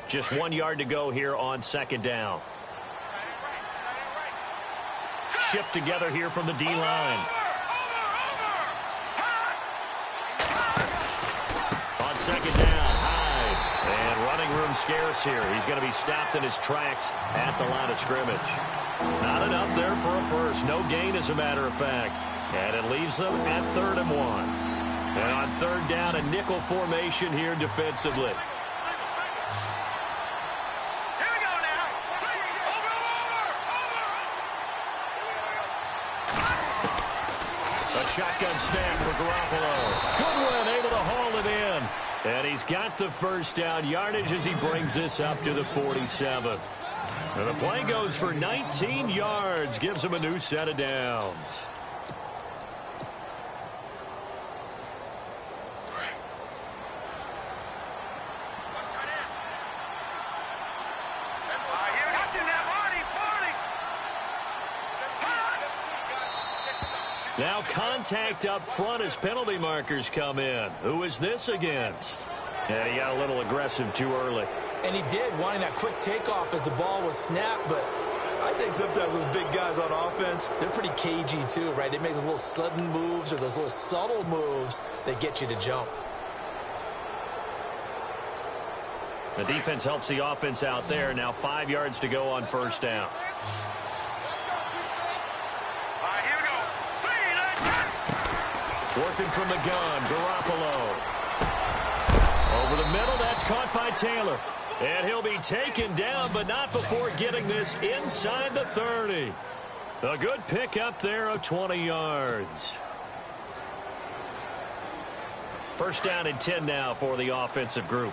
Just 1 yard to go here on second down. Shift together here from the D-line. On second down, Hyde. And running room scarce here. He's going to be stopped in his tracks at the line of scrimmage. Not enough there for a first. No gain, as a matter of fact. And it leaves them at 3rd and 1. And on 3rd down, a nickel formation here defensively. Shotgun snap for Garoppolo. Goodwin able to haul it in. And he's got the first down yardage as he brings this up to the 47. And the play goes for 19 yards. Gives him a new set of downs. Now contact up front as penalty markers come in. Who is this against? Yeah, he got a little aggressive too early. And he did, wanting that quick takeoff as the ball was snapped. But I think sometimes those big guys on offense, they're pretty cagey too, right? They make those little sudden moves or those little subtle moves that get you to jump. The defense helps the offense out there. Now 5 yards to go on first down. Working from the gun, Garoppolo. Over the middle, that's caught by Taylor. And he'll be taken down, but not before getting this inside the 30. A good pickup there of 20 yards. First down and 10 now for the offensive group.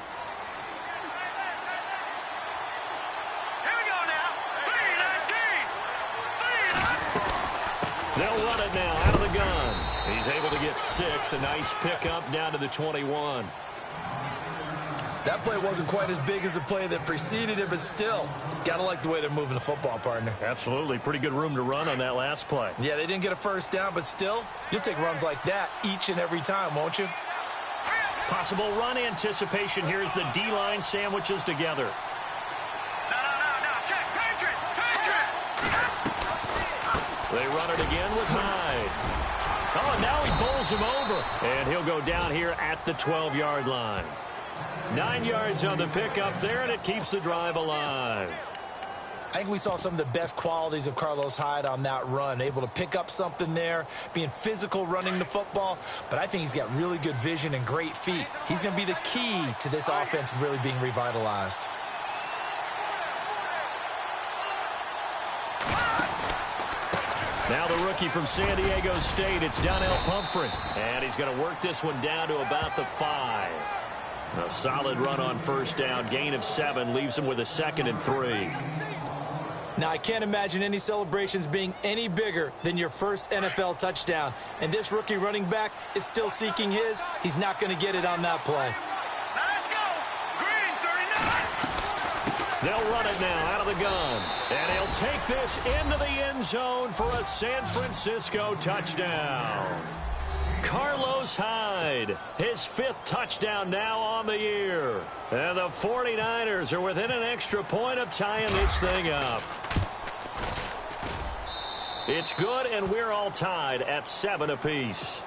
They'll run it now out of the gun. He's able to get 6. A nice pickup down to the 21. That play wasn't quite as big as the play that preceded it, but still, got to like the way they're moving the football, partner. Absolutely. Pretty good room to run on that last play. Yeah, they didn't get a first down, but still, you'll take runs like that each and every time, won't you? Possible run anticipation here as the D-line sandwiches together. They run it again with Hyde. Oh, and now he bowls him over. And he'll go down here at the 12-yard line. 9 yards on the pickup there, and it keeps the drive alive. I think we saw some of the best qualities of Carlos Hyde on that run. Able to pick up something there, being physical running the football. But I think he's got really good vision and great feet. He's going to be the key to this offense really being revitalized. Now the rookie from San Diego State, it's Donnell Pumphrey. And he's going to work this one down to about the 5. A solid run on first down. Gain of 7 leaves him with a 2nd and 3. Now, I can't imagine any celebrations being any bigger than your first NFL touchdown. And this rookie running back is still seeking his. He's not going to get it on that play. Let's go. Green, 39. They'll run it now out of the gun. And he'll take this into the end zone for a San Francisco touchdown. Carlos Hyde, his 5th touchdown now on the year. And the 49ers are within an extra point of tying this thing up. It's good, and we're all tied at 7 apiece.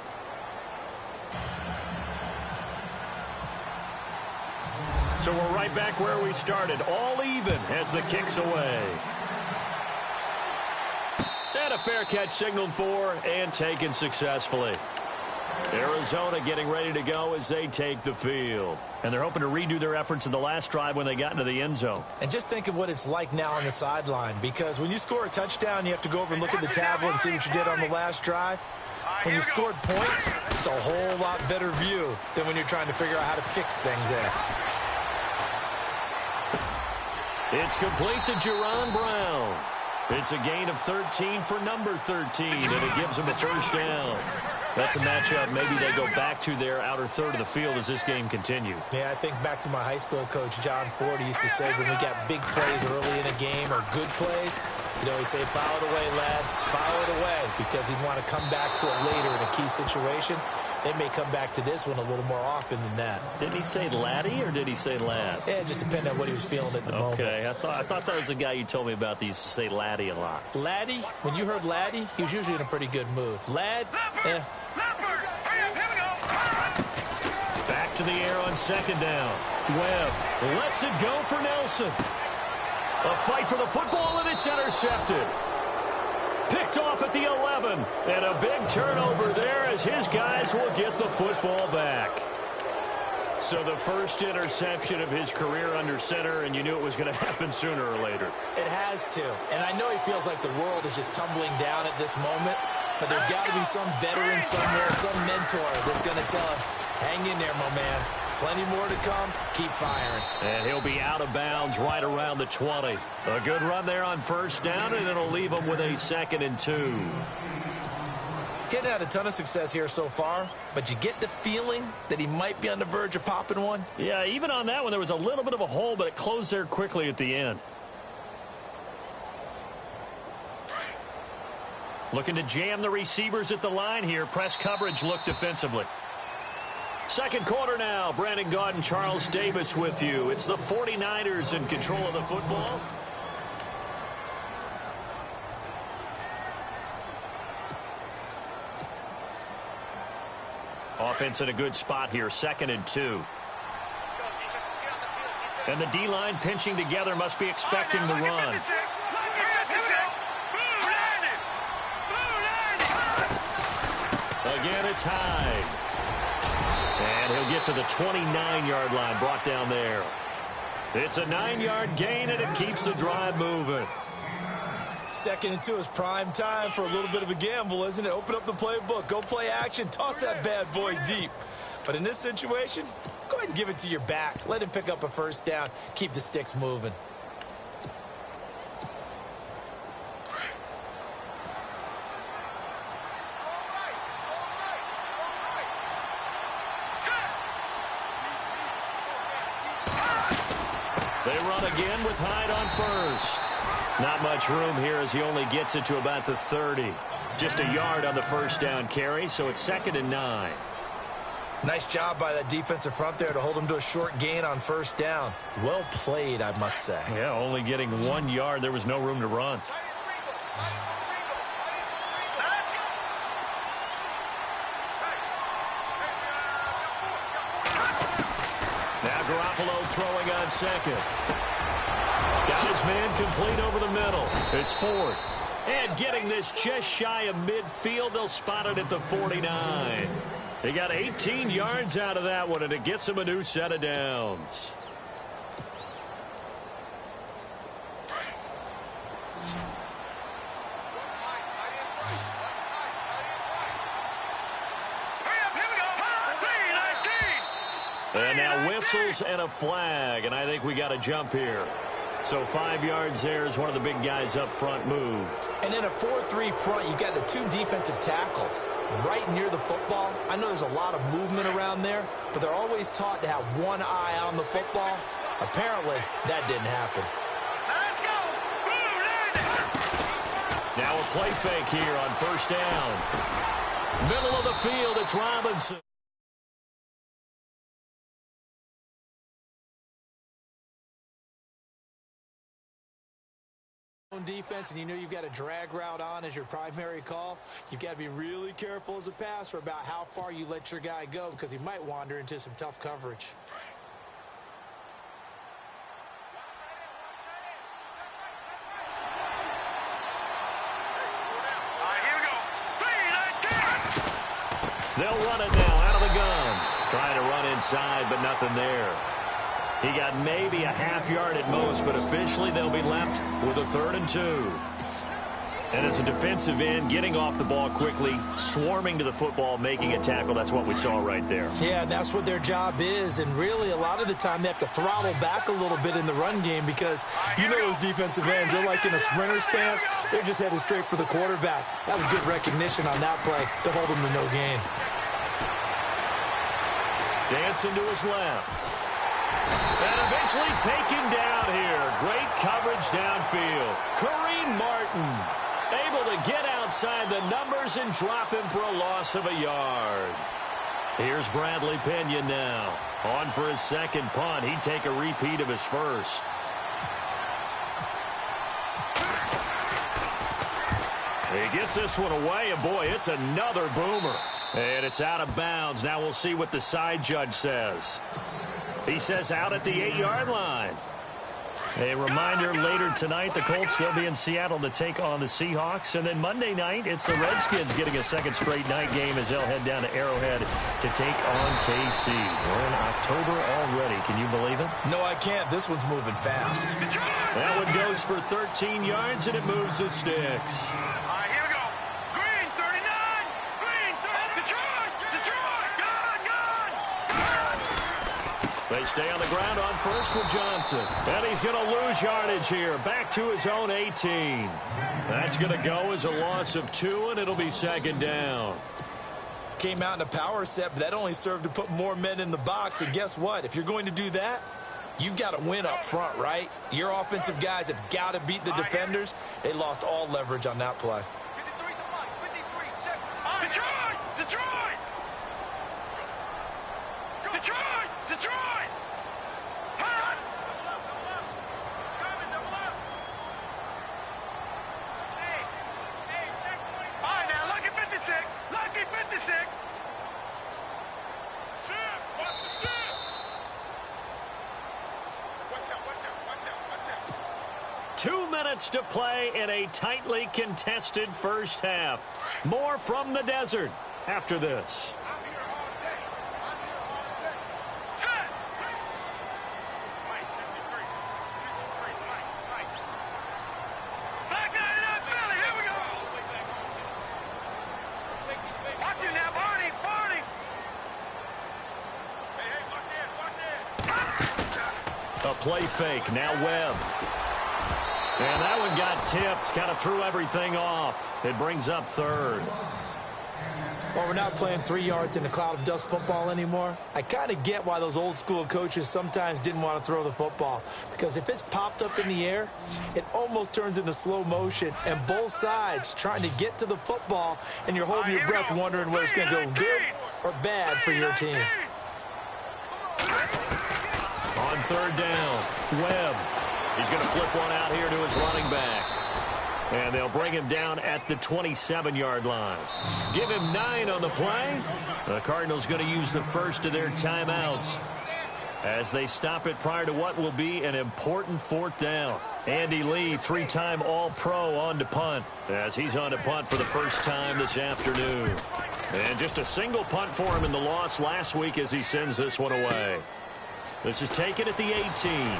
So we're right back where we started, all even as the kick's away. And a fair catch signaled for and taken successfully. Arizona getting ready to go as they take the field. And they're hoping to redo their efforts in the last drive when they got into the end zone. And just think of what it's like now on the sideline, because when you score a touchdown, you have to go over and look at the tablet and see what you did on the last drive. When you scored points, it's a whole lot better view than when you're trying to figure out how to fix things there. It's complete to Jerron Brown. It's a gain of 13 for number 13, and it gives him a first down. That's a matchup maybe they go back to their outer third of the field as this game continues. Yeah, I think back to my high school coach, John Ford. He used to say when we got big plays early in a game or good plays, you know, he'd say, foul it away, lad, foul it away, because he'd want to come back to it later in a key situation. They may come back to this one a little more often than that. Did he say laddie or did he say lad? Yeah, it just depended on what he was feeling at the moment. Okay, I thought that was the guy you told me about that used to say laddie a lot. Laddie, when you heard laddie, he was usually in a pretty good mood. Lad, eh. Back to the air on second down. Webb lets it go for Nelson. A fight for the football, and it's intercepted. Picked off at the 11, and a big turnover there as his guys will get the football back. So the first interception of his career under center, and you knew it was going to happen sooner or later. It has to, and I know he feels like the world is just tumbling down at this moment, but there's got to be some veteran somewhere, some mentor that's going to tell him, hang in there, my man. Plenty more to come. Keep firing. And he'll be out of bounds right around the 20. A good run there on first down, and it'll leave him with a 2nd and 2. Getting had a ton of success here so far, but you get the feeling that he might be on the verge of popping one. Yeah, even on that one, there was a little bit of a hole, but it closed there quickly at the end. Looking to jam the receivers at the line here. Press coverage look defensively. Second quarter now. Brandon Gaudin and Charles Davis with you. It's the 49ers in control of the football. Offense in a good spot here. 2nd and 2. And the D-line pinching together must be expecting the run. Again, it's Hyde. And he'll get to the 29-yard line, brought down there. It's a 9-yard gain, and it keeps the drive moving. 2nd and 2 is prime time for a little bit of a gamble, isn't it? Open up the playbook, go play action, toss that bad boy deep. But in this situation, go ahead and give it to your back. Let him pick up a first down. Keep the sticks moving. They run again with Hyde on first. Not much room here as he only gets it to about the 30. Just a yard on the first down carry, so it's 2nd and 9. Nice job by that defensive front there to hold him to a short gain on first down. Well played, I must say. Yeah, only getting 1 yard. There was no room to run. Now Garoppolo throwing on second. Got his man complete over the middle. It's Ford. And getting this just shy of midfield, they'll spot it at the 49. They got 18 yards out of that one, and it gets him a new set of downs. And now whistles and a flag, and I think we got a jump here. So 5 yards there as one of the big guys up front moved. And in a 4-3 front, you got the 2 defensive tackles right near the football. I know there's a lot of movement around there, but they're always taught to have one eye on the football. Apparently, that didn't happen. Now a play fake here on first down. Middle of the field, it's Robinson. Defense, and you know you've got a drag route on as your primary call. You've got to be really careful as a passer about how far you let your guy go, because he might wander into some tough coverage. They'll run it now out of the gun. Trying to run inside, but nothing there. He got maybe a half yard at most, but officially they'll be left with a 3rd and 2. And as a defensive end, getting off the ball quickly, swarming to the football, making a tackle, that's what we saw right there. Yeah, that's what their job is, and really a lot of the time they have to throttle back a little bit in the run game, because you know those defensive ends, they're like in a sprinter stance. They're just headed straight for the quarterback. That was good recognition on that play to hold him to no gain. Dancing to his left. And eventually taken down here. Great coverage downfield. Kareem Martin able to get outside the numbers and drop him for a loss of a yard. Here's Bradley Pinion now. On for his second punt. He'd take a repeat of his first. He gets this one away, and boy, it's another boomer. And it's out of bounds. Now we'll see what the side judge says. He says out at the 8-yard line. A reminder, later tonight, the Colts, they'll be in Seattle to take on the Seahawks. And then Monday night, it's the Redskins getting a second straight night game as they'll head down to Arrowhead to take on KC. We're in October already. Can you believe it? No, I can't. This one's moving fast. That one goes for 13 yards, and it moves the sticks. They stay on the ground on first with Johnson. And he's going to lose yardage here. Back to his own 18. That's going to go as a loss of 2, and it'll be second down. Came out in a power set, but that only served to put more men in the box. And guess what? If you're going to do that, you've got to win up front, right? Your offensive guys have got to beat the defenders. They lost all leverage on that play. Lucky 56. 2 minutes to play in a tightly contested first half. More from the desert after this. A play fake, now Webb. And that one got tipped, kind of threw everything off. It brings up third. Well, we're not playing 3 yards in a cloud of dust football anymore. I kind of get why those old school coaches sometimes didn't want to throw the football. Because if it's popped up in the air, it almost turns into slow motion. And both sides trying to get to the football, and you're holding your breath wondering whether it's going to go good or bad for your team. On third down, Webb. He's going to flip one out here to his running back. And they'll bring him down at the 27-yard line. Give him 9 on the play. The Cardinals going to use the first of their timeouts as they stop it prior to what will be an important fourth down. Andy Lee, 3-time All-Pro, on to punt as he's on to punt for the first time this afternoon. And just a single punt for him in the loss last week as he sends this one away. This is taken at the 18.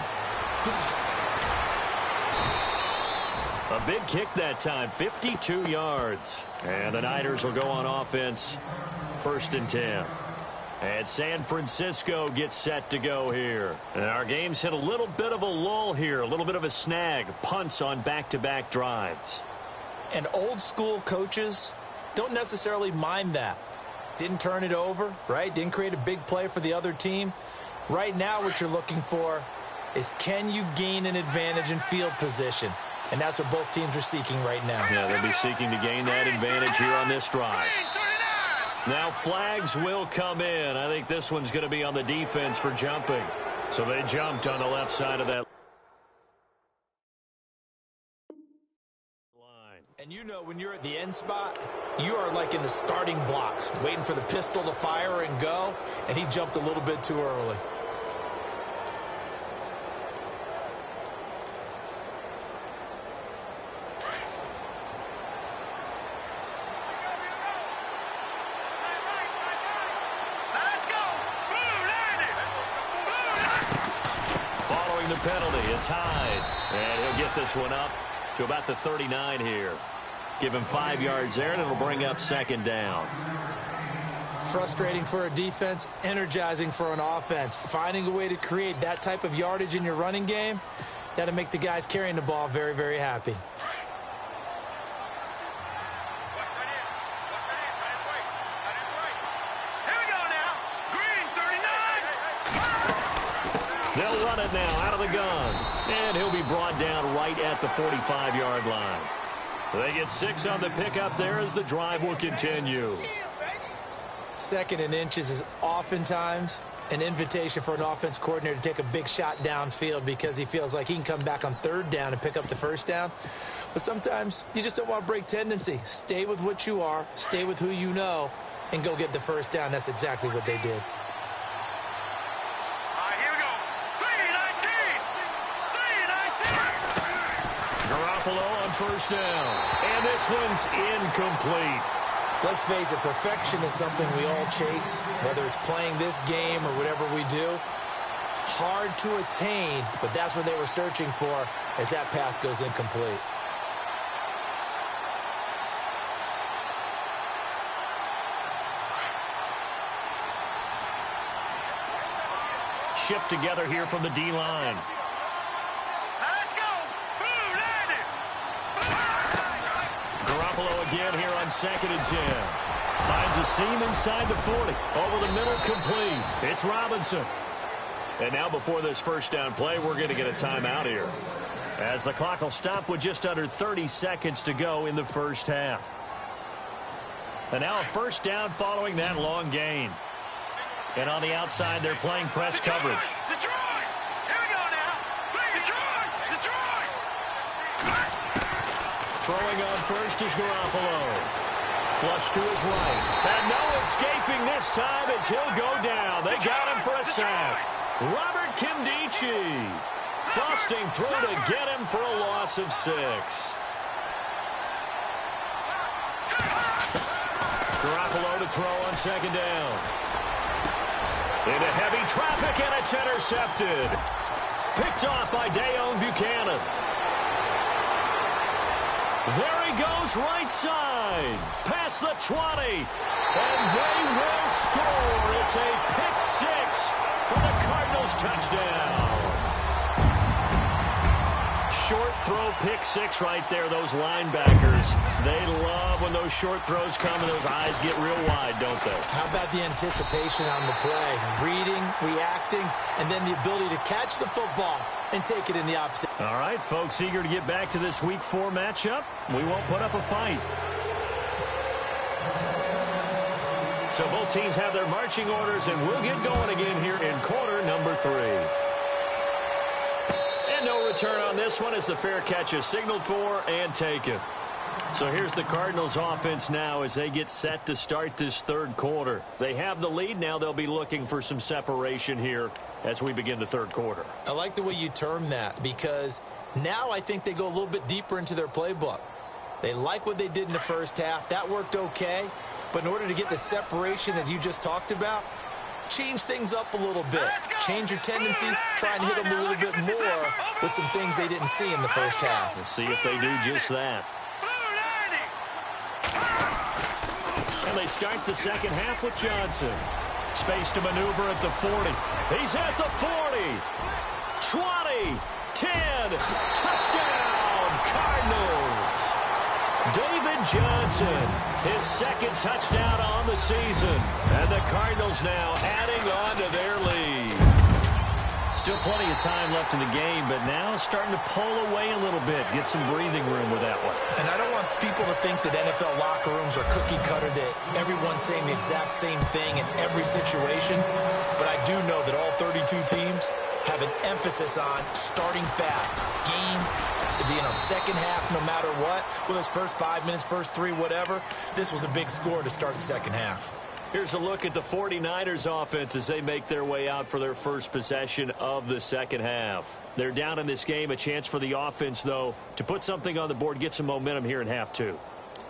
A big kick that time, 52 yards. And the Niners will go on offense, 1st and 10. And San Francisco gets set to go here. And our game's hit a little bit of a lull here, a little bit of a snag. Punts on back-to-back drives. And old school coaches don't necessarily mind that. Didn't turn it over, right? Didn't create a big play for the other team. Right now what you're looking for is, can you gain an advantage in field position? And that's what both teams are seeking right now. Yeah, they'll be seeking to gain that advantage here on this drive. Now flags will come in. I think this one's going to be on the defense for jumping. So they jumped on the left side of that line. And you know, when you're at the end spot, you are like in the starting blocks, waiting for the pistol to fire and go, and he jumped a little bit too early. The penalty, it's Hyde. And he'll get this one up to about the 39 here. Give him 5 yards there, and it'll bring up 2nd down. Frustrating for a defense, energizing for an offense. Finding a way to create that type of yardage in your running game, that'll make the guys carrying the ball very, very happy. They'll run it now out of the gun. And he'll be brought down right at the 45-yard line. They get 6 on the pickup there as the drive will continue. Second and inches is oftentimes an invitation for an offense coordinator to take a big shot downfield because he feels like he can come back on third down and pick up the first down. But sometimes you just don't want to break tendency. Stay with what you are, stay with who you know, and go get the first down. That's exactly what they did. Here we go. 3-19. Garoppolo on first down. And this one's incomplete. Let's face it, perfection is something we all chase, whether it's playing this game or whatever we do. Hard to attain, but that's what they were searching for as that pass goes incomplete. Shift together here from the D-line. Let's go. Boom, landed. Garoppolo again here on 2nd and 10. Finds a seam inside the 40. Over the middle, complete. It's Robinson. And now before this first down play, we're going to get a timeout here, as the clock will stop with just under 30 seconds to go in the first half. And now a first down following that long gain. And on the outside, they're playing press coverage. Detroit. Here we go now. Detroit. Detroit. Throwing on first is Garoppolo. Flush to his right. And no escaping this time as he'll go down. They got him for a sack. Robert Kimdichie busting through to get him for a loss of 6. Garoppolo to throw on 2nd down. Into heavy traffic, and it's intercepted. Picked off by Dayon Buchanan. There he goes, right side. Past the 20. And they will score. It's a pick 6 for the Cardinals touchdown. Short throw, pick 6 right there. Those linebackers, they love when those short throws come and those eyes get real wide, don't they? How about the anticipation on the play? Reading, reacting, and then the ability to catch the football and take it in the opposite. All right, folks, eager to get back to this Week 4 matchup. We won't put up a fight. So both teams have their marching orders, and we'll get going again here in quarter number 3. And no return on this one as the fair catch is signaled for and taken. So here's the Cardinals offense now as they get set to start this third quarter. They have the lead. Now they'll be looking for some separation here as we begin the third quarter. I like the way you term that, because now I think they go a little bit deeper into their playbook. They like what they did in the first half. That worked okay. But in order to get the separation that you just talked about, change things up a little bit. Change your tendencies. Try and hit them a little bit more with some things they didn't see in the first half. We'll see if they do just that. And they start the second half with Johnson. Space to maneuver at the 40. He's at the 40. 20. 10. Touchdown, Cardinals. David Johnson, his second touchdown on the season. And the Cardinals now adding on to their lead. Still plenty of time left in the game, but now starting to pull away a little bit. Get some breathing room with that one. And I don't want people to think that NFL locker rooms are cookie cutter, that everyone's saying the exact same thing in every situation. But I do know that all 32 teams have an emphasis on starting fast. Game, second half, no matter what. Whether it's first 5 minutes, first 3, whatever. This was a big score to start the second half. Here's a look at the 49ers offense as they make their way out for their first possession of the second half. They're down in this game. A chance for the offense, though, to put something on the board, get some momentum here in half 2.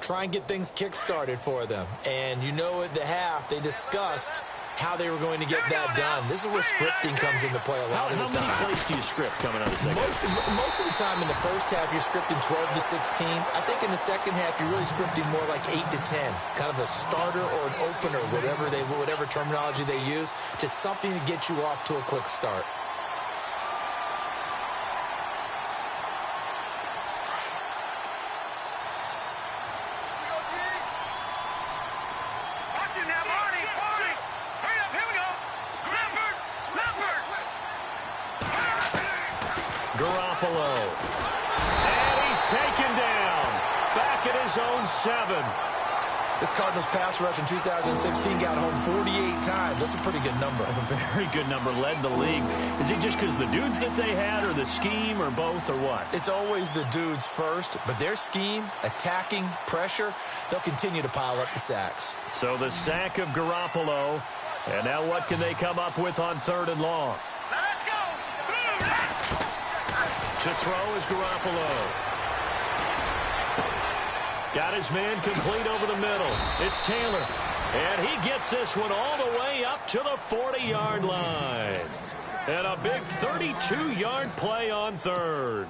Try and get things kick-started for them. And you know at the half, they discussed how they were going to get that done. This is where scripting comes into play a lot of the time. How many plays do you script coming out of the second half? Most of the time in the first half, you're scripting 12 to 16. I think in the second half, you're really scripting more like 8 to 10. Kind of a starter or an opener, whatever terminology they use, just something to get you off to a quick start. Garoppolo. And he's taken down. Back at his own 7. This Cardinals pass rush in 2016 got home 48 times. That's a pretty good number. A very good number, led the league. Is it just because the dudes that they had, or the scheme, or both, or what? It's always the dudes first, but their scheme, attacking, pressure, they'll continue to pile up the sacks. So the sack of Garoppolo, and now what can they come up with on 3rd and long? Let's go. To throw is Garoppolo. Got his man complete over the middle. It's Taylor. And he gets this one all the way up to the 40-yard line. And a big 32-yard play on 3rd.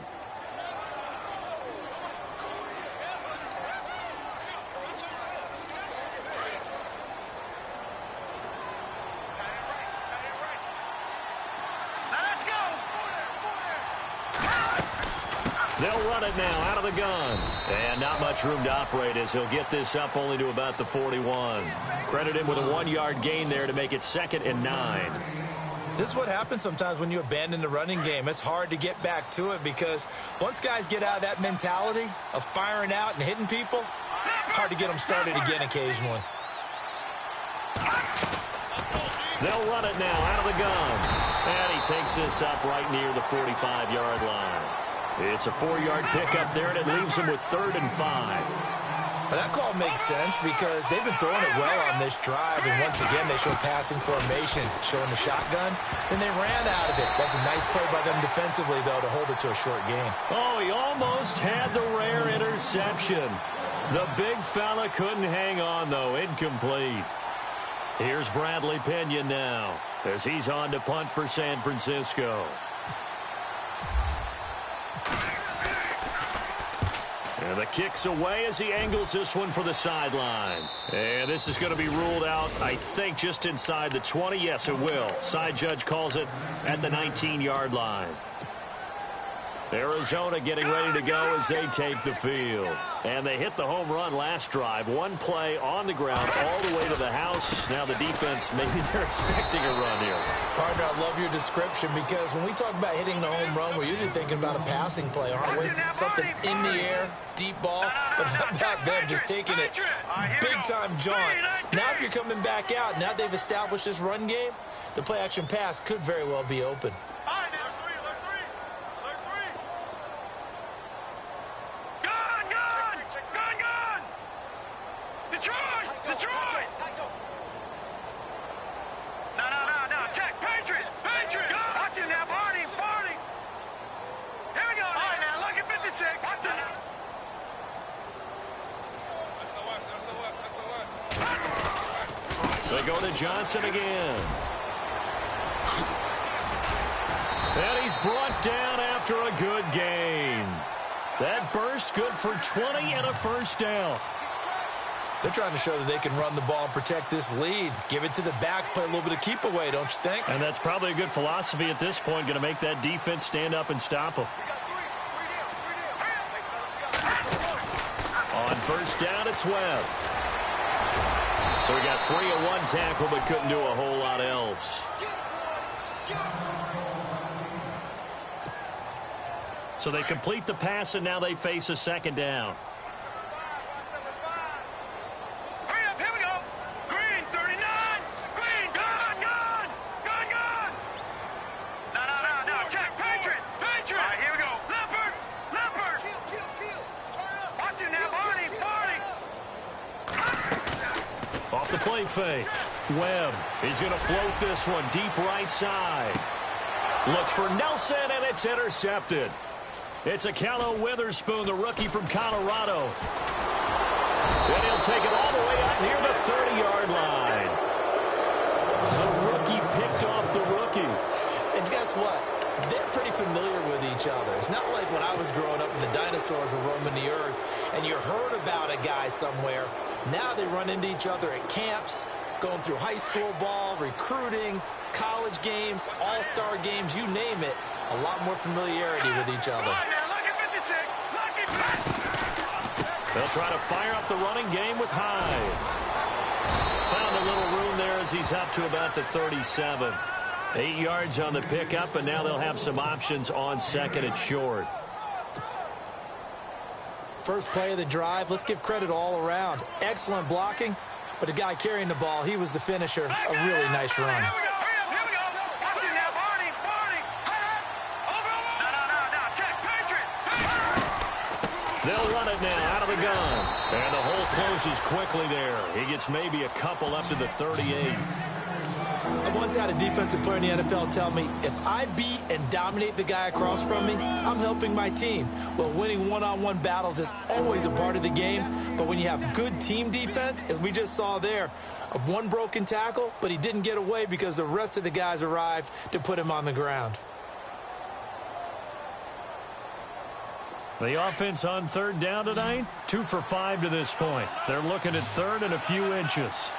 They'll run it now out of the gun. And not much room to operate as he'll get this up only to about the 41. Credit him with a 1-yard gain there to make it 2nd and 9. This is what happens sometimes when you abandon the running game. It's hard to get back to it because once guys get out of that mentality of firing out and hitting people, hard to get them started again occasionally. They'll run it now out of the gun. And he takes this up right near the 45-yard line. It's a 4-yard pickup there, and it leaves him with 3rd and 5. Well, that call makes sense because they've been throwing it well on this drive, and once again they show passing formation, showing the shotgun. Then they ran out of it. That's a nice play by them defensively, though, to hold it to a short gain. Oh, he almost had the rare interception. The big fella couldn't hang on, though. Incomplete. Here's Bradley Pinion now as he's on to punt for San Francisco. And the kick's away as he angles this one for the sideline. And this is going to be ruled out, I think, just inside the 20. Yes, it will. Side judge calls it at the 19-yard line. Arizona getting ready to go as they take the field. And they hit the home run last drive. One play on the ground all the way to the house. Now the defense, maybe they're expecting a run here. Partner, I love your description because when we talk about hitting the home run, we're usually thinking about a passing play, aren't we? Something in the air, deep ball. But how about them just taking it big-time jaunt? Now if you're coming back out, now they've established this run game, the play-action pass could very well be open. They go to Johnson again. And he's brought down after a good gain. That burst good for 20 and a first down. They're trying to show that they can run the ball and protect this lead. Give it to the backs, play a little bit of keep away, don't you think? And that's probably a good philosophy at this point, going to make that defense stand up and stop them. On first down, it's Webb. So we got 3 on 1 tackle, but couldn't do a whole lot else. So they complete the pass, and now they face a 2nd down. Hurry up, here we go. Green, 39. Green, gone. No, check, Patriot. All right, here we go. Leopard. Kill. Turn up. Watch it now, Barney. Off the play fake. Webb, he's going to float this one deep right side. Looks for Nelson, and it's intercepted. It's a Akello Witherspoon, the rookie from Colorado. And he'll take it all the way out near the 30-yard line. The rookie picked off the rookie. And guess what? They're pretty familiar with each other. It's not like when I was growing up and the dinosaurs were roaming the earth and you heard about a guy somewhere. Now they run into each other at camps, going through high school ball, recruiting, college games, all-star games, you name it. A lot more familiarity with each other. They'll try to fire up the running game with Hyde. Found a little room there as he's up to about the 37. 8 yards on the pickup, and now they'll have some options on 2nd and short. First play of the drive, let's give credit all around. Excellent blocking, but the guy carrying the ball, he was the finisher. A really nice run. Here we go. Watch it now, Barney. Over. No. Check. Patriot. They'll run it now out of the gun. And the hole closes quickly there. He gets maybe a couple up to the 38. I once had a defensive player in the NFL tell me, if I beat and dominate the guy across from me, I'm helping my team. Well, winning one-on-one battles is always a part of the game, but when you have good team defense, as we just saw there, one broken tackle, but he didn't get away because the rest of the guys arrived to put him on the ground. The offense on third down tonight, 2 for 5 to this point. They're looking at third and a few inches.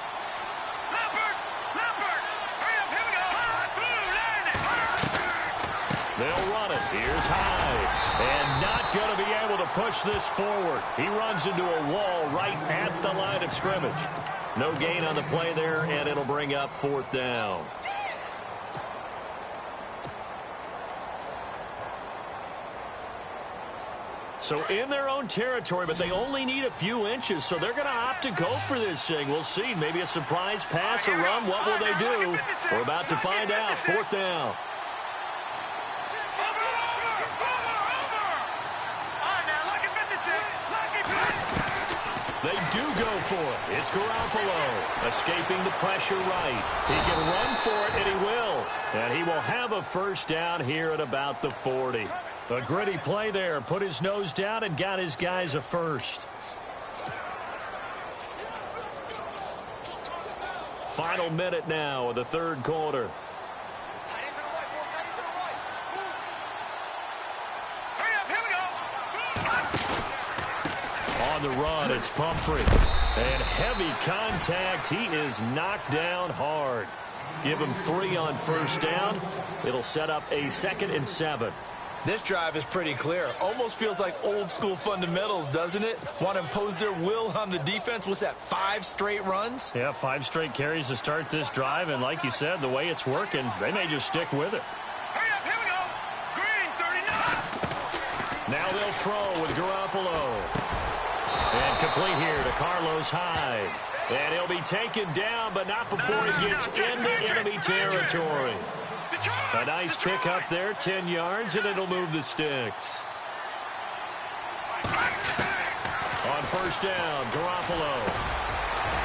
They'll run it. Here's Hyde. And not going to be able to push this forward. He runs into a wall right at the line of scrimmage. No gain on the play there, and it'll bring up fourth down. So in their own territory, but they only need a few inches, so they're going to opt to go for this thing. We'll see. Maybe a surprise pass or run. What will they do? We're about to find out. Fourth down. They do go for it. It's Garoppolo escaping the pressure right. He can run for it, and he will. And he will have a first down here at about the 40. A gritty play there. Put his nose down and got his guys a first. Final minute now of the third quarter. On the run, it's Pumphrey. And heavy contact. He is knocked down hard. Give him 3 on first down. It'll set up a 2nd and 7. This drive is pretty clear. Almost feels like old school fundamentals, doesn't it? Want to impose their will on the defense. Was that 5 straight runs? Yeah, 5 straight carries to start this drive. And like you said, the way it's working, they may just stick with it. Hurry up, here we go. Green, 39. Now they'll throw with Garoppolo. And complete here to Carlos Hyde. And he'll be taken down, but not before he gets into enemy territory. A nice pick up there, 10 yards, and it'll move the sticks. On first down, Garoppolo.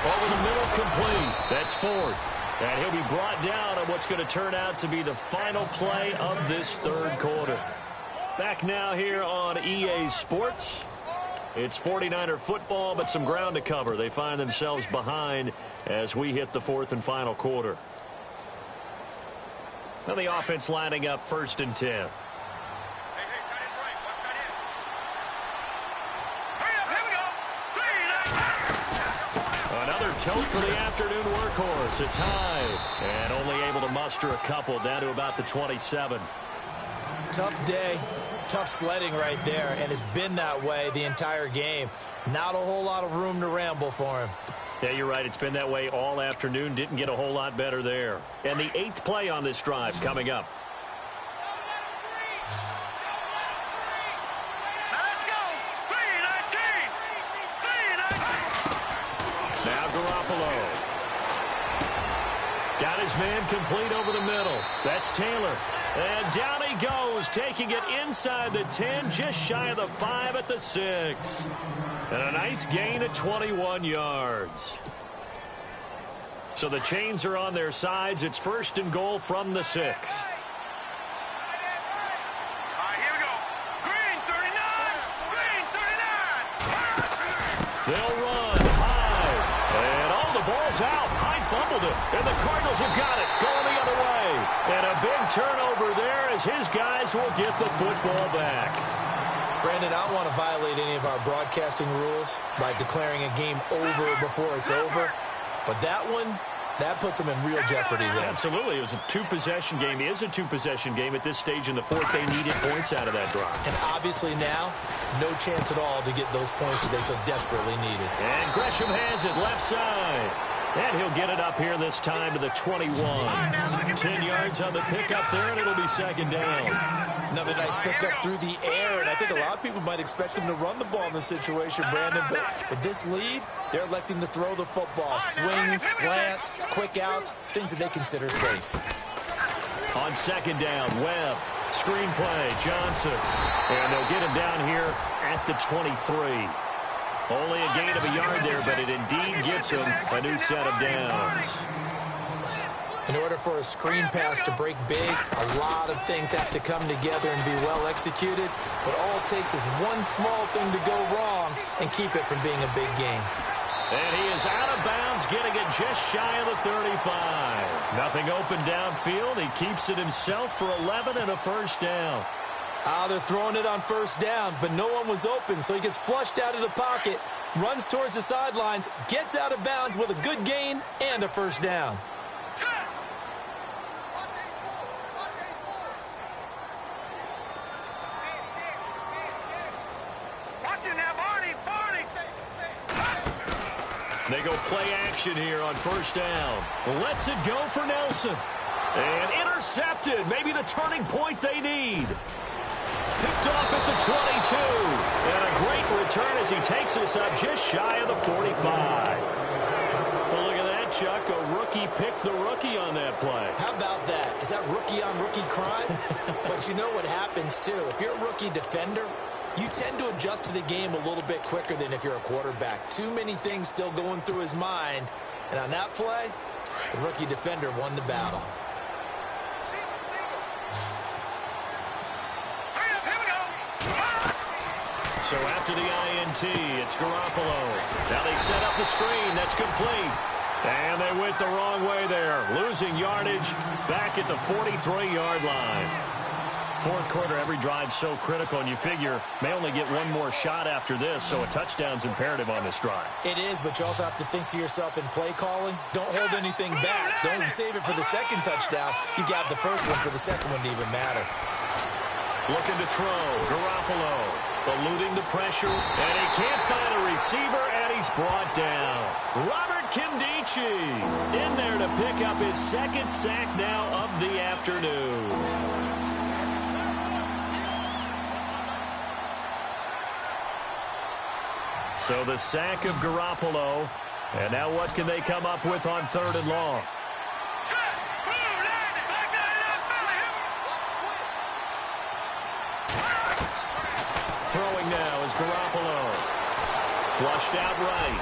Over the middle, complete. That's fourth. And he'll be brought down on what's going to turn out to be the final play of this third quarter. Back now here on EA Sports. It's 49er football, but some ground to cover. They find themselves behind as we hit the fourth and final quarter. Now the offense lining up 1st and 10. Another tote for the afternoon workhorse. It's Hyde. And only able to muster a couple down to about the 27. Tough day. Tough sledding right there, and it's been that way the entire game. Not a whole lot of room to ramble for him. Yeah, you're right. It's been that way all afternoon. Didn't get a whole lot better there. And the 8th play on this drive coming up. Now let's go. 3-19. Now Garoppolo. Got his man complete over the middle. That's Taylor. And down he goes, taking it inside the 10, just shy of the 5 at the 6. And a nice gain of 21 yards. So the chains are on their sides. It's 1st and goal from the 6. All right, here we go. Green, 39. Green, 39. They'll run high. And the ball's out. Hyde fumbled it. And the Cardinals have got it. Going the other way. And a big turnover there as his guys will get the football back. Brandon, I don't want to violate any of our broadcasting rules by declaring a game over before it's over. But that one, that puts them in real jeopardy there. Absolutely. It was a 2-possession game. It is a 2-possession game at this stage in the fourth. They needed points out of that drive. And obviously now, no chance at all to get those points that they so desperately needed. And Gresham has it left side. And he'll get it up here this time to the 21. 10 yards on the pickup there, and it'll be second down. Another nice pickup through the air, and I think a lot of people might expect him to run the ball in this situation, Brandon, but with this lead, they're electing to throw the football. Swings, slants, quick outs, things that they consider safe. On second down, Webb. Screenplay, Johnson. And they'll get him down here at the 23. Only a gain of a yard there, but it indeed gets him a new set of downs. In order for a screen pass to break big, a lot of things have to come together and be well executed. But all it takes is one small thing to go wrong and keep it from being a big gain. And he is out of bounds, getting it just shy of the 35. Nothing open downfield. He keeps it himself for 11 and a first down. They're throwing it on first down, but no one was open, so he gets flushed out of the pocket, runs towards the sidelines, gets out of bounds with a good gain and a first down. They go play action here on first down. Lets it go for Nelson. And intercepted. Maybe the turning point they need. Picked off at the 22. And a great return as he takes us up just shy of the 45. Well, look at that, Chuck. A rookie picked the rookie on that play. How about that? Is that rookie-on-rookie crime? But you know what happens, too. If you're a rookie defender, you tend to adjust to the game a little bit quicker than if you're a quarterback. Too many things still going through his mind. And on that play, the rookie defender won the battle. So after the INT, it's Garoppolo. Now they set up the screen. That's complete. And they went the wrong way there. Losing yardage back at the 43-yard line. Fourth quarter, every drive's so critical, and you figure may only get one more shot after this, so a touchdown's imperative on this drive. It is, but you also have to think to yourself in play calling, don't hold anything back. Don't save it for the second touchdown. You got the first one for the second one to even matter. Looking to throw. Garoppolo eluding the pressure, and he can't find a receiver, and he's brought down. Robert Kimdichie in there to pick up his second sack now of the afternoon. So the sack of Garoppolo. And now what can they come up with on third and long? Throwing now is Garoppolo. Flushed out right.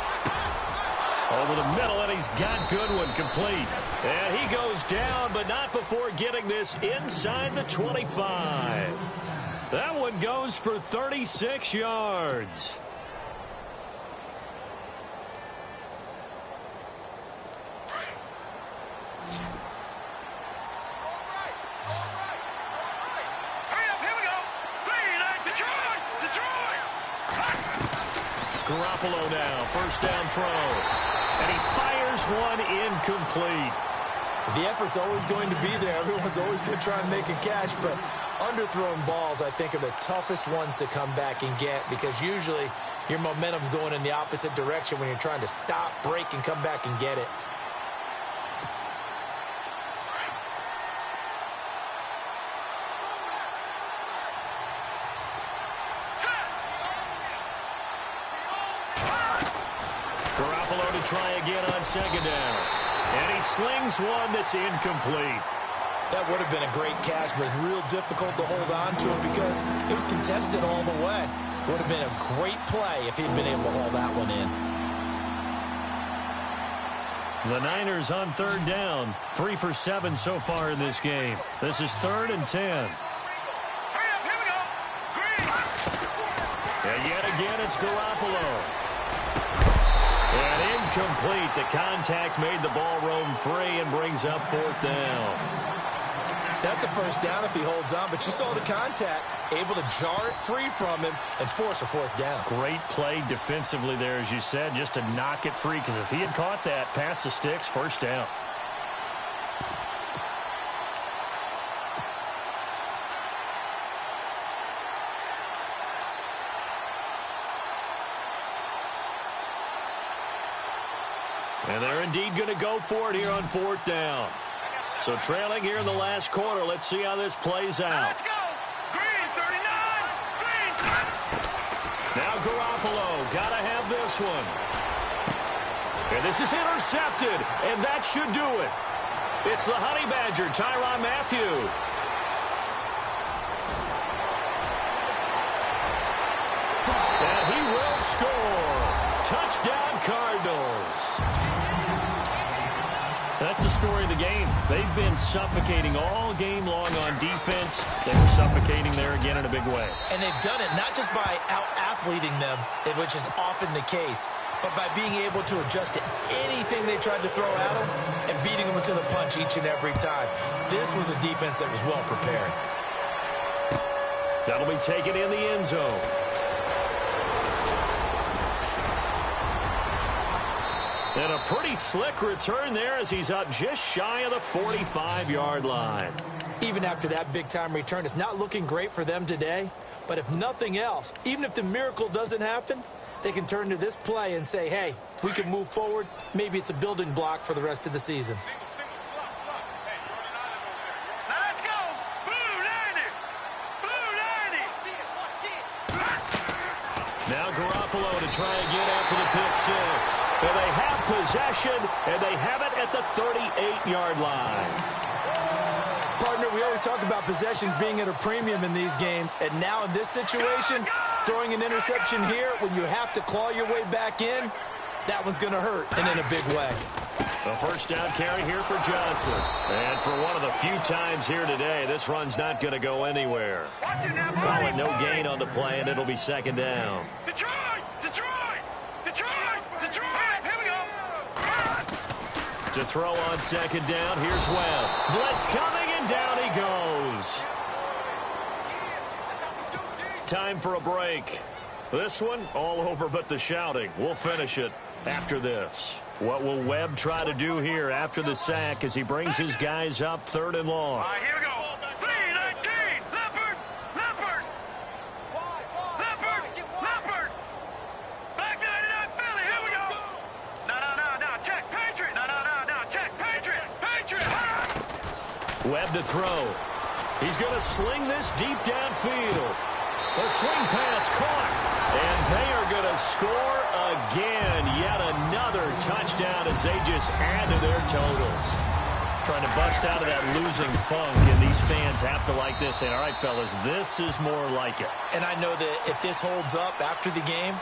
Over the middle, and he's got Goodwin complete. And he goes down, but not before getting this inside the 25. That one goes for 36 yards. Garoppolo now, first down throw. And he fires one incomplete. The effort's always going to be there. Everyone's always going to try and make a catch, but underthrown balls, I think, are the toughest ones to come back and get because usually your momentum's going in the opposite direction when you're trying to stop, break, and come back and get it. Try again on second down. And he slings one that's incomplete. That would have been a great catch, but it's real difficult to hold on to it because it was contested all the way. Would have been a great play if he'd been able to haul that one in. The Niners on third down. 3 for 7 so far in this game. This is 3rd and 10. And yet again, it's Garoppolo. And incomplete. The contact made the ball roam free and brings up fourth down. That's a first down if he holds on, but you saw the contact. Able to jar it free from him and force a fourth down. Great play defensively there, as you said, just to knock it free, because if he had caught that, past the sticks, first down. And they're indeed going to go for it here on 4th down. So trailing here in the last quarter. Let's see how this plays out. Let's go. Green, 39. Green. Now Garoppolo. Got to have this one. And this is intercepted. And that should do it. It's the Honey Badger, Tyrann Mathieu. And he will score. Touchdown, Cardinals. That's the story of the game. They've been suffocating all game long on defense. They were suffocating there again in a big way. And they've done it not just by out-athleting them, which is often the case, but by being able to adjust to anything they tried to throw at them and beating them to the punch each and every time. This was a defense that was well prepared. That'll be taken in the end zone. And a pretty slick return there as he's up just shy of the 45-yard line. Even after that big-time return, it's not looking great for them today. But if nothing else, even if the miracle doesn't happen, they can turn to this play and say, hey, we can move forward. Maybe it's a building block for the rest of the season. Let's go. Blue 90. Now Garoppolo to try again after the pick six. And they have possession, and they have it at the 38-yard line. Partner, we always talk about possessions being at a premium in these games, and now in this situation, throwing an interception here when you have to claw your way back in, that one's going to hurt, and in a big way. A first down carry here for Johnson. And for one of the few times here today, this run's not going to go anywhere. Watch it now, buddy. Call it no gain on the play, and it'll be 2nd down. Detroit. Detroit. Detroit. Detroit. All right, here we go. To throw on 2nd down, here's Webb. Blitz coming, and down he goes. Time for a break. This one, all over but the shouting. We'll finish it after this. What will Webb try to do here after the sack as he brings his guys up 3rd and long? All right, here we go. 3-19. Leopard. Leopard. Leopard. Leopard. Back 99 Philly. Here we go. No. Check. Patriot. No. Check. Patriot. Patriot. Webb to throw. He's going to sling this deep downfield. A swing pass caught. And they are going to score again. Yet another touchdown as they just add to their totals. Trying to bust out of that losing funk, and these fans have to like this. And all right, fellas, this is more like it. And I know that if this holds up after the game,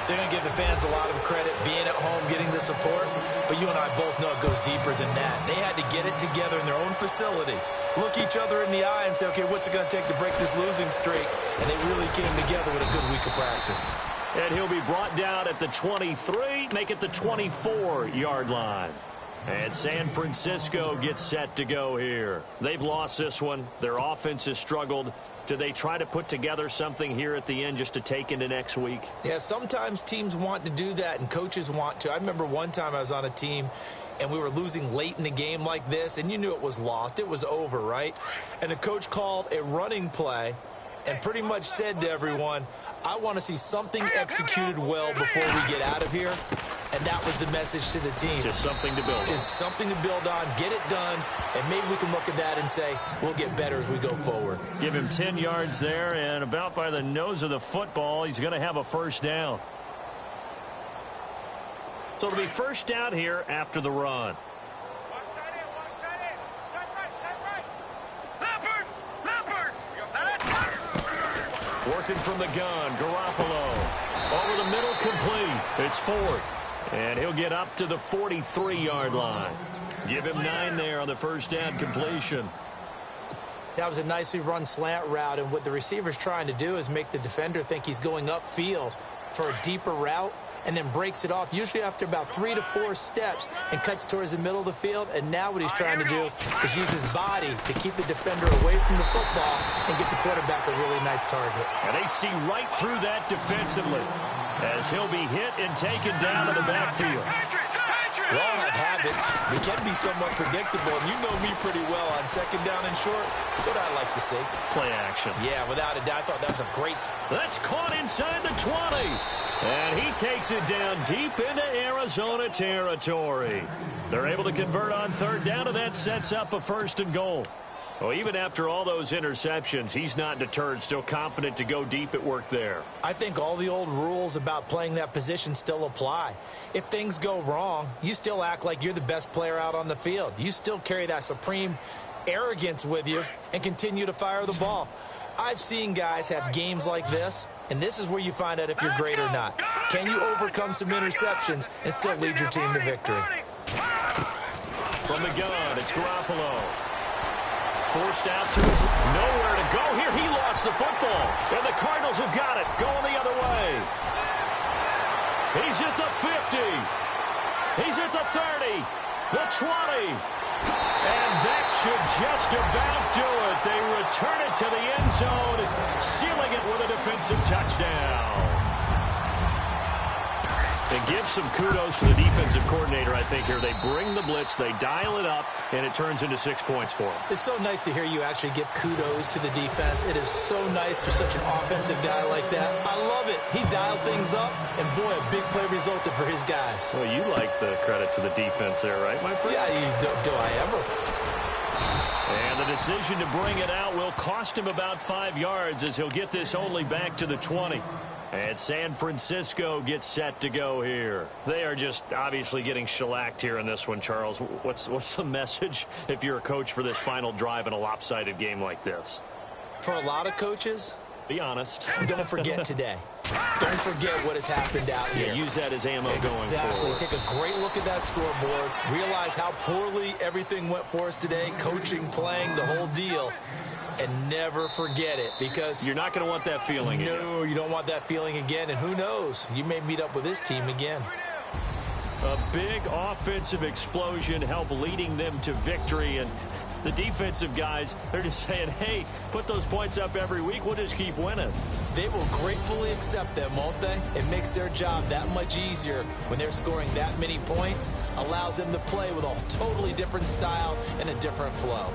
they're going to give the fans a lot of credit being at home, getting the support. But you and I both know it goes deeper than that. They had to get it together in their own facility, look each other in the eye and say, okay, what's it going to take to break this losing streak? And they really came together with a good week of practice. And he'll be brought down at the 23, make it the 24-yard line. And San Francisco gets set to go here. They've lost this one. Their offense has struggled. Do they try to put together something here at the end just to take into next week? Yeah, sometimes teams want to do that and coaches want to. I remember one time I was on a team and we were losing late in the game like this, and you knew it was lost. It was over, right? And the coach called a running play and pretty much said to everyone, I want to see something executed well before we get out of here. And that was the message to the team. Just something to build on. Just something to build on, get it done, and maybe we can look at that and say, we'll get better as we go forward. Give him 10 yards there, and about by the nose of the football, he's going to have a first down. So it'll be first down here after the run. Working from the gun, Garoppolo. Over the middle, complete. It's 4th. And he'll get up to the 43-yard line. Give him 9 there on the first down completion. That was a nicely run slant route, and what the receiver's trying to do is make the defender think he's going upfield for a deeper route, and then breaks it off, usually after about 3 to 4 steps, and cuts towards the middle of the field. And now what he's trying to do is use his body to keep the defender away from the football and get the quarterback a really nice target. And they see right through that defensively as he'll be hit and taken down to the backfield. We all have habits. We can be somewhat predictable, and you know me pretty well on 2nd down and short. What I like to see. Play action. Yeah, without a doubt. I thought that was a great. That's caught inside the 20. And he takes it down deep into Arizona territory. They're able to convert on third down, and that sets up a 1st and goal. Well, even after all those interceptions, he's not deterred, still confident to go deep at work there. I think all the old rules about playing that position still apply. If things go wrong, you still act like you're the best player out on the field. You still carry that supreme arrogance with you and continue to fire the ball. I've seen guys have games like this, and this is where you find out if you're great or not. Can you overcome some interceptions and still lead your team to victory? From the gun, it's Garoppolo. Forced out to his nowhere to go here. He lost the football, and the Cardinals have got it going the other way. He's at the 50. He's at the 30, the 20. And that should just about do it. They return it to the end zone, sealing it with a defensive touchdown. And give some kudos to the defensive coordinator, I think, here. They bring the blitz, they dial it up, and it turns into 6 points for them. It's so nice to hear you actually give kudos to the defense. It is so nice for such an offensive guy like that. I love it. He dialed things up, and boy, a big play resulted for his guys. Well, you like the credit to the defense there, right, my friend? Yeah, do I ever. And the decision to bring it out will cost him about 5 yards as he'll get this only back to the 20. And San Francisco gets set to go here. They are just obviously getting shellacked here in this one, Charles. What's the message if you're a coach for this final drive in a lopsided game like this? For a lot of coaches, be honest. Don't forget today. Don't forget what has happened out here. Yeah, use that as ammo going forward. Take a great look at that scoreboard. Realize how poorly everything went for us today. Coaching, playing, the whole deal. And never forget it, because you're not going to want that feeling again. No, you don't want that feeling again. And who knows? You may meet up with this team again. A big offensive explosion helped leading them to victory. And the defensive guys, they're just saying, hey, put those points up every week. We'll just keep winning. They will gratefully accept them, won't they? It makes their job that much easier when they're scoring that many points. Allows them to play with a totally different style and a different flow.